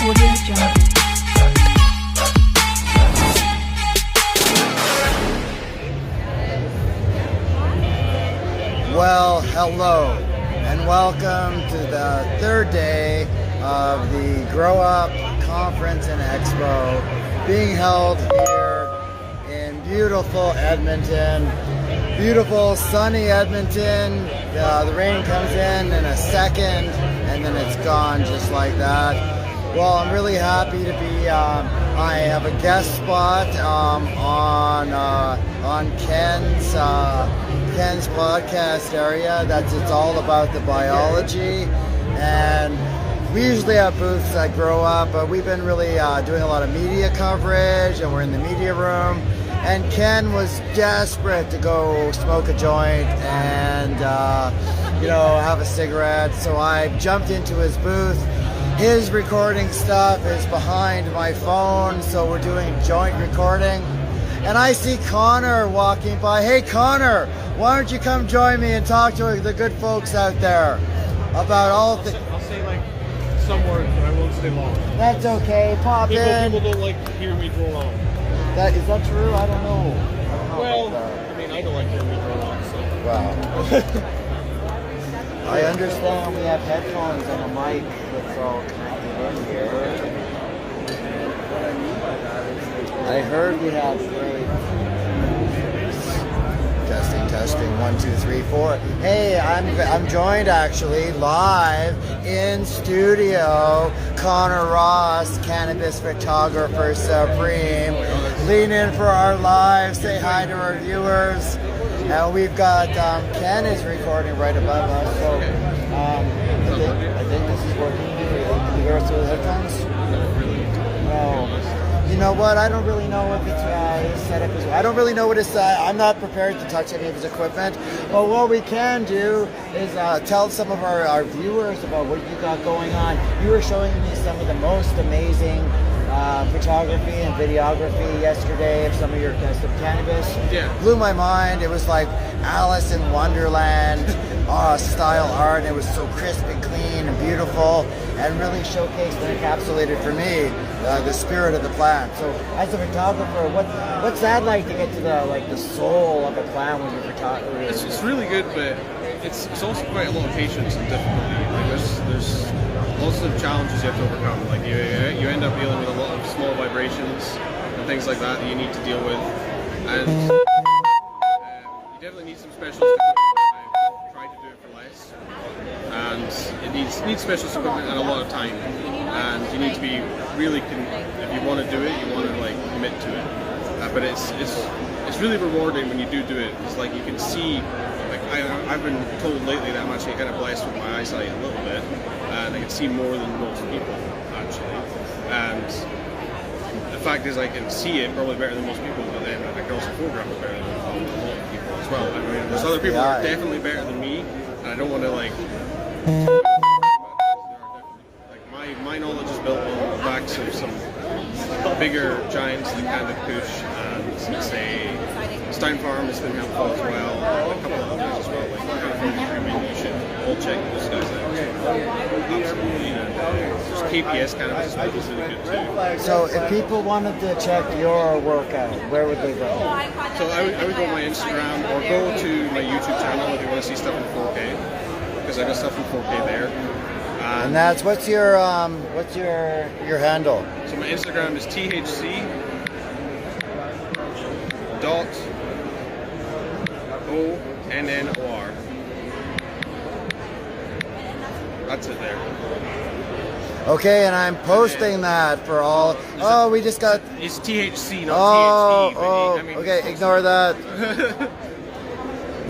Audio Jungle. Well, hello, and welcome to the third day of the Grow Up Conference and Expo being held here in beautiful Edmonton. Beautiful, sunny Edmonton. The rain comes in a second, and then it's gone just like that. Well, I'm really happy to be. I have a guest spot on Ken's podcast area. It's all about the biology, and we usually have booths that Grow Up, but we've been really doing a lot of media coverage, and we're in the media room. And Ken was desperate to go smoke a joint and have a cigarette, so I jumped into his booth. His recording stuff is behind my phone, so we're doing joint recording. And I see Connor walking by. Hey Connor, why don't you come join me and talk to the good folks out there about all things. I'll say some words, but I won't stay long. That's okay, pop in. People don't like to hear me go on. Is that true? I don't know. Well, I don't like hearing me go on, so. Wow. I understand we have headphones and a mic that's all connected in here. I heard we have great. Testing, 1, 2, 3, 4. Hey, I'm joined actually live in studio. Connor Ross, cannabis photographer supreme. Lean in for our live. Say hi to our viewers. And we've got Ken is recording right above us. So I think this is working. Can you hear us through the headphones? No. You know what? I don't really know if it's his setup is. I don't really know what his. I'm not prepared to touch any of his equipment. But what we can do is tell some of our viewers about what you got going on. You were showing me some of the most amazing photography and videography yesterday of some of your custom cannabis. Yeah. Blew my mind. It was like Alice in Wonderland style art. It was so crisp and clean and beautiful, and really showcased and encapsulated for me the spirit of the plant. So, as a photographer, what's that like to get to the soul of a plant when you're photographing? It's really good, but it's also quite a lot of patience and difficulty. There's lots of challenges you have to overcome. You end up dealing with a lot of small vibrations and things like that you need to deal with, and you definitely need some specialist equipment. I've tried to do it for less, and it needs specialist equipment and a lot of time, and you need to be really if you want to do it, you want to commit to it. But it's really rewarding when you do it. It's like you can see. I've been told lately that I'm actually kind of blessed with my eyesight a little bit, and I can see more than most people actually. And the fact is, I can see it probably better than most people, but then I can also photograph it better than a lot of people as well. There's other people that are definitely better than me, and I don't want to my knowledge is built on the backs of some bigger giants like Canada Kush and say Stein Farm has been helpful as well, and a couple of others as well. You should all check those guys out. Absolutely. There's KPS Cannabis is really good too. So if people wanted to check your work out, where would they go? So I would go on my Instagram or go to my YouTube channel if you want to see stuff in 4K, because I got stuff in 4K there. And that's what's your handle? So my Instagram is THC.ONNOR. That's it there. Okay, and I'm posting that for all. Oh, we just got. It's THC, not THC. Okay, ignore that.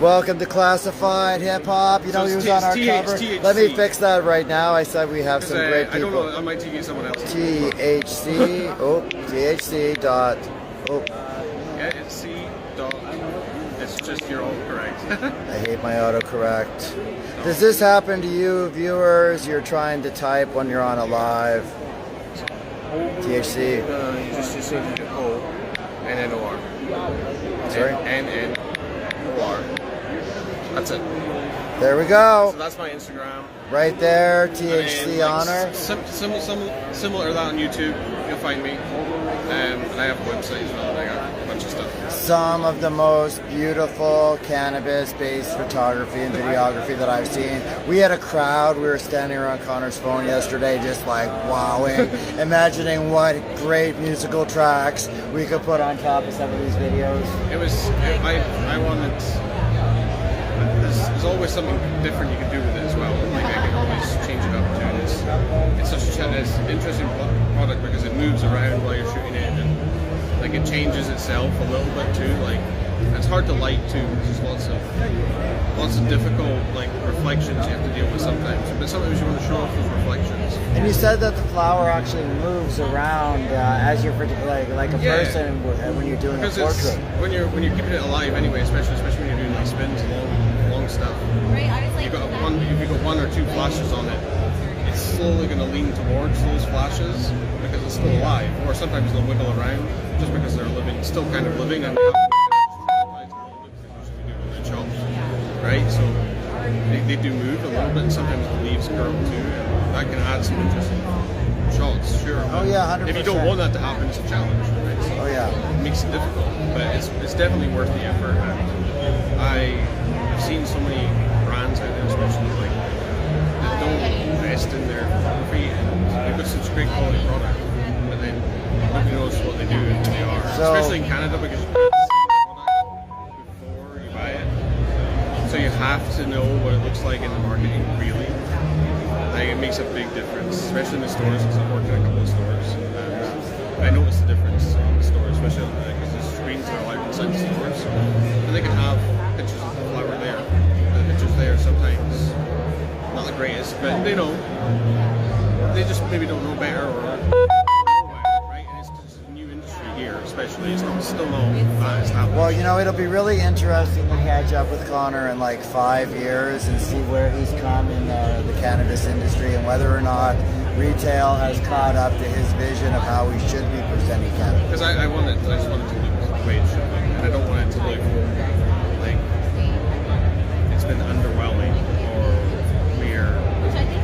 Welcome to Classified Hip Hop. He was on our cover. THC. Let me fix that right now. I said we have some great I don't people. know. I might TV someone else. THC. THC. Dot. Yeah, it's C. Dot. It's just your own correct. I hate my autocorrect. Does this happen to you, viewers? You're trying to type when you're on a live. THC. You just say O and then OR. Sorry? N-N-O-R. That's it. There we So go. that's my Instagram. Right there, And THC then, Honor. Similar to that on YouTube, you'll find me. And I have a website as well, and I got a bunch of stuff. Some of the most beautiful cannabis-based photography and videography that I've seen. We had a crowd. We were standing around Connor's phone yesterday, just like wowing, imagining what great musical tracks we could put on top of some of these videos. I wanted. There's always something different you can do with it as well. Like I can always change it up too. It's such an interesting product because it moves around while you're shooting it, and like it changes itself a little bit too. Like it's hard to light too. There's lots of difficult like reflections you have to deal with sometimes. But sometimes you want to show off those reflections. And you said that the flower actually moves around as you're like a person when you're doing a Because portrait. when you're keeping it alive anyway, especially when you're doing like spins, long stuff. If you've got one or two flashes on it, it's slowly going to lean towards those flashes because it's still alive. Or sometimes they'll wiggle around just because they're still kind of living and right? So they do move a little bit, and sometimes the leaves curl too. And that can add some interesting shots, sure. Oh yeah, 100%. If you don't want that to happen, it's a challenge, right? So Oh yeah. it makes it difficult, but it's definitely worth the effort. And I've seen so many brands out there, especially like that don't invest in their photography, and they've got such great quality product, but then nobody knows what they do and who they are. So- Especially in Canada because you can't see the product before you buy it. So you have to know what it looks like in the marketing, really. Like, it makes a big difference, especially in the stores, because I've worked in a couple of stores. And I noticed the difference in the stores, especially because the screens are live inside the stores. And they can have pictures of the flower there. The pictures there sometimes not the greatest, but they know. They just maybe don't know better or right? And it's just a new industry here, especially. It's still not that established. Well, you know, it'll be really interesting to catch up with Connor in like 5 years and see where he's come in the cannabis industry and whether or not retail has caught up to his vision of how we should be presenting cannabis. Because I just want it to look the way it should look, and I don't want it to look like it's been underwhelming or we're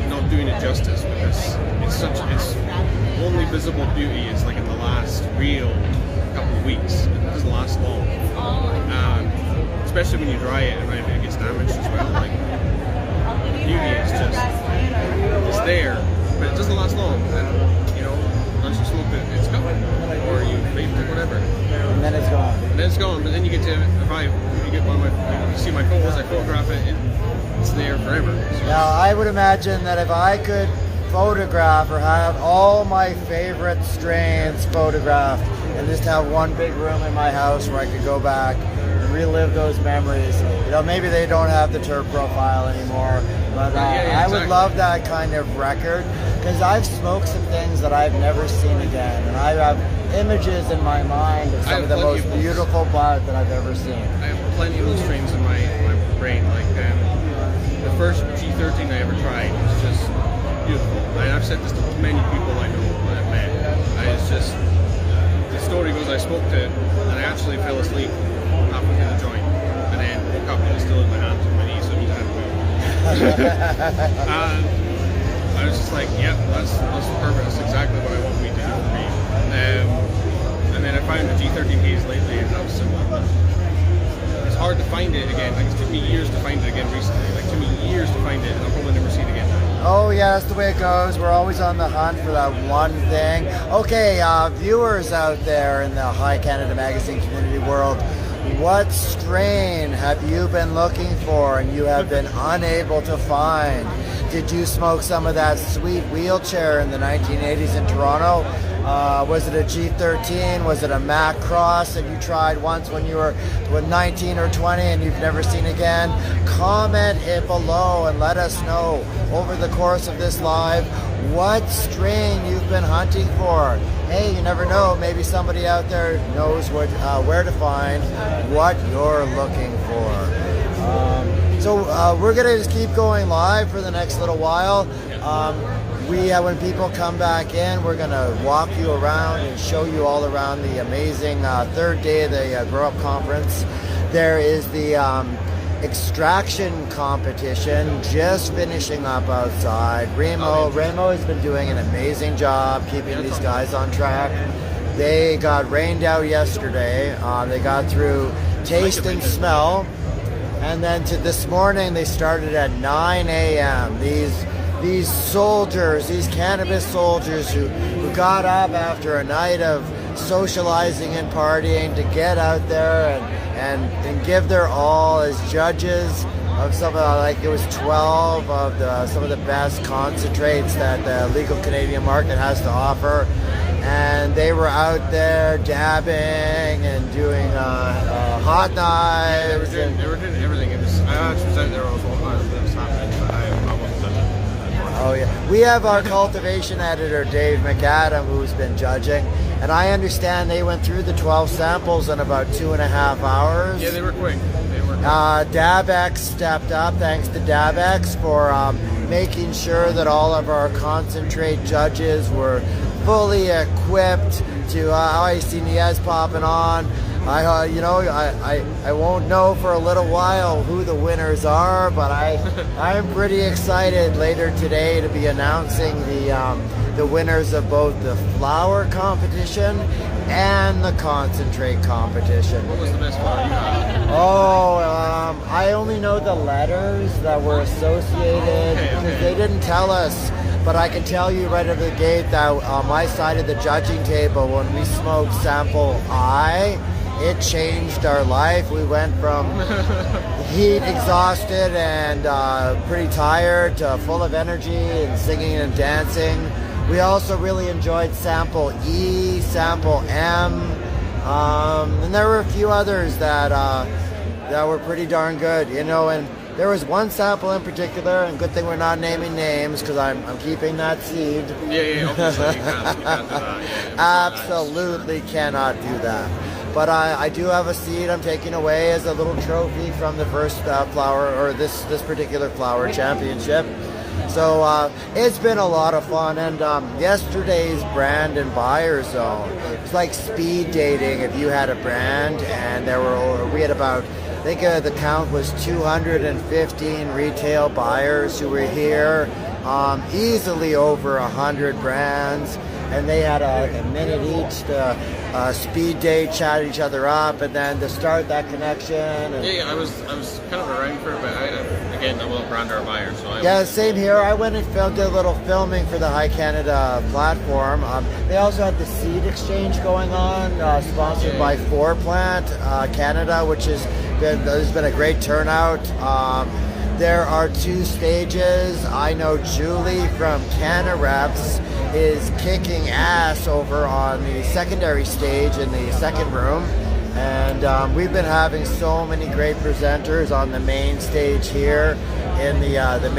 not doing it justice, because it's only visible beauty is like in the last real couple of weeks. It doesn't last long, especially when you dry it and it gets damaged as well. Like beauty is just it's there, but it doesn't last long. And you know, once you smoke it, it's gone, or you vape it, whatever. And then it's gone. And then it's gone. But then you get to you get one of my, you see my photos, I photograph it, it's there forever. So Now, I would imagine that if I could photograph or have all my favorite strains photographed and just have one big room in my house where I could go back and relive those memories. You know, maybe they don't have the terp profile anymore, but I would exactly. love that kind of record, because I've smoked some things that I've never seen again, and I have images in my mind of some of the most beautiful bud that I've ever seen. I have plenty of those strains in my brain. Like the first G13 I ever tried was just beautiful. And I've said this to many people I know that I've met. It's just, the story goes, I smoked it and I actually fell asleep halfway through the joint, and then woke up and it was still in my hands and my knees, so it had to move. And I was just like, yeah, that's perfect. That's exactly what I want me to do for me. And then I found the G13 haze lately, and that was similar. It's hard to find it again. Like, it took me years to find it again recently. Like, it took me years to find it, and I'll probably never see it again. Oh yeah, that's the way it goes. We're always on the hunt for that one thing. Okay, viewers out there in the High Canada Magazine community world, what strain have you been looking for and you have been unable to find? Did you smoke some of that sweet wheelchair in the 1980s in Toronto? Was it a G13? Was it a Mac Cross that you tried once when you were 19 or 20 and you've never seen again? Comment it below and let us know over the course of this live what strain you've been hunting for. Hey, you never know, maybe somebody out there knows where to find what you're looking for. So we're gonna just keep going live for the next little while. When people come back in, we're gonna walk you around and show you all around the amazing third day of the Grow Up Conference. There is the extraction competition just finishing up outside. Remo has been doing an amazing job keeping these guys on track. They got rained out yesterday. They got through taste and smell, and then this morning they started at 9 a.m. These soldiers, these cannabis soldiers who got up after a night of socializing and partying to get out there and give their all as judges of some it was 12 of some of the best concentrates that the legal Canadian market has to offer. And they were out there dabbing and doing hot knives. They were doing everything. I actually was out there. I was happening, but I wasn't judging. Oh yeah, we have our cultivation editor Dave McAdam who's been judging, and I understand they went through the 12 samples in about 2.5 hours. Yeah, they were quick. DabX stepped up. Thanks to DabX for making sure that all of our concentrate judges were fully equipped to. I see Niaz popping on. I won't know for a little while who the winners are, but I'm pretty excited later today to be announcing the winners of both the flower competition and the concentrate competition. What was the best flower you had? I only know the letters that were associated because they didn't tell us. But I can tell you right out of the gate that on my side of the judging table, when we smoked sample I, it changed our life. We went from heat, exhausted, and pretty tired to full of energy and singing and dancing. We also really enjoyed sample E, sample M, and there were a few others that were pretty darn good, and there was one sample in particular, and good thing we're not naming names because I'm keeping that seed. Yeah, obviously you can't do that. Yeah, absolutely cannot do that. But I do have a seed I'm taking away as a little trophy from the first flower, or this particular flower championship. So it's been a lot of fun, and yesterday's brand and buyer zone, it's like speed dating. If you had a brand, and we had about, I think the count was 215 retail buyers who were here, easily over 100 brands, and they had a minute each to speed date, chat each other up, and then to start that connection. And yeah, I was kind of around for it, but I'm a brand or buyer, so same here. I went and did a little filming for the High Canada platform. They also had the seed exchange going on, sponsored by 4Plant Canada, which there's been a great turnout. There are 2 stages. I know Julie from CannaReps is kicking ass over on the secondary stage in the second room. And we've been having so many great presenters on the main stage here in the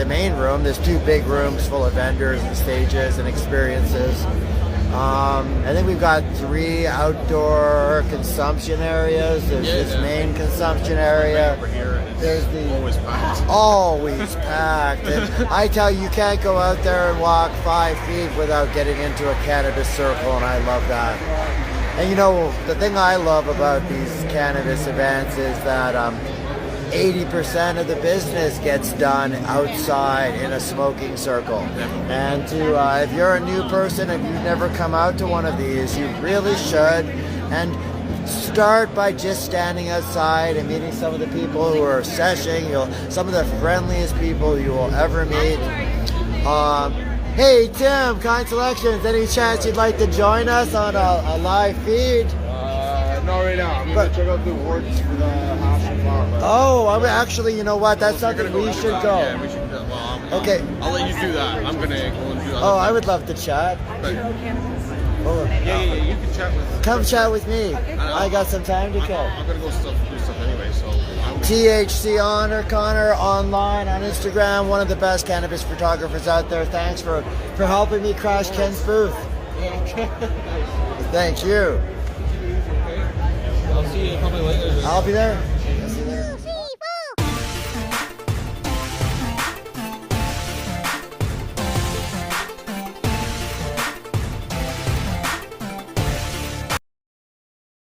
main room. There's 2 big rooms full of vendors and stages and experiences. I think we've got 3 outdoor consumption areas. There's this main consumption area. There's always packed. And I tell you, you can't go out there and walk 5 feet without getting into a cannabis circle, and I love that. And the thing I love about these cannabis events is that 80% of the business gets done outside in a smoking circle. And if you're a new person, if you've never come out to one of these, you really should. And start by just standing outside and meeting some of the people who are seshing. Some of the friendliest people you will ever meet. Hey Tim, Kind Selections, any chance you'd like to join us on a live feed? Not right now. I'm going to check out the awards for the hash and flower. Oh, actually, you know what? That's something we should go. Yeah, we should. Well, okay. I'll let you do that. I'm going to go and do that. Oh, I would love to chat. But, yeah, you can chat with. Come chat with me. I got some time to kill. I'm going to go do stuff anyway, so. THC Honor Connor online on Instagram, one of the best cannabis photographers out there. Thanks for helping me crash Ken's booth. Thank you. I'll see you probably later. I'll be there.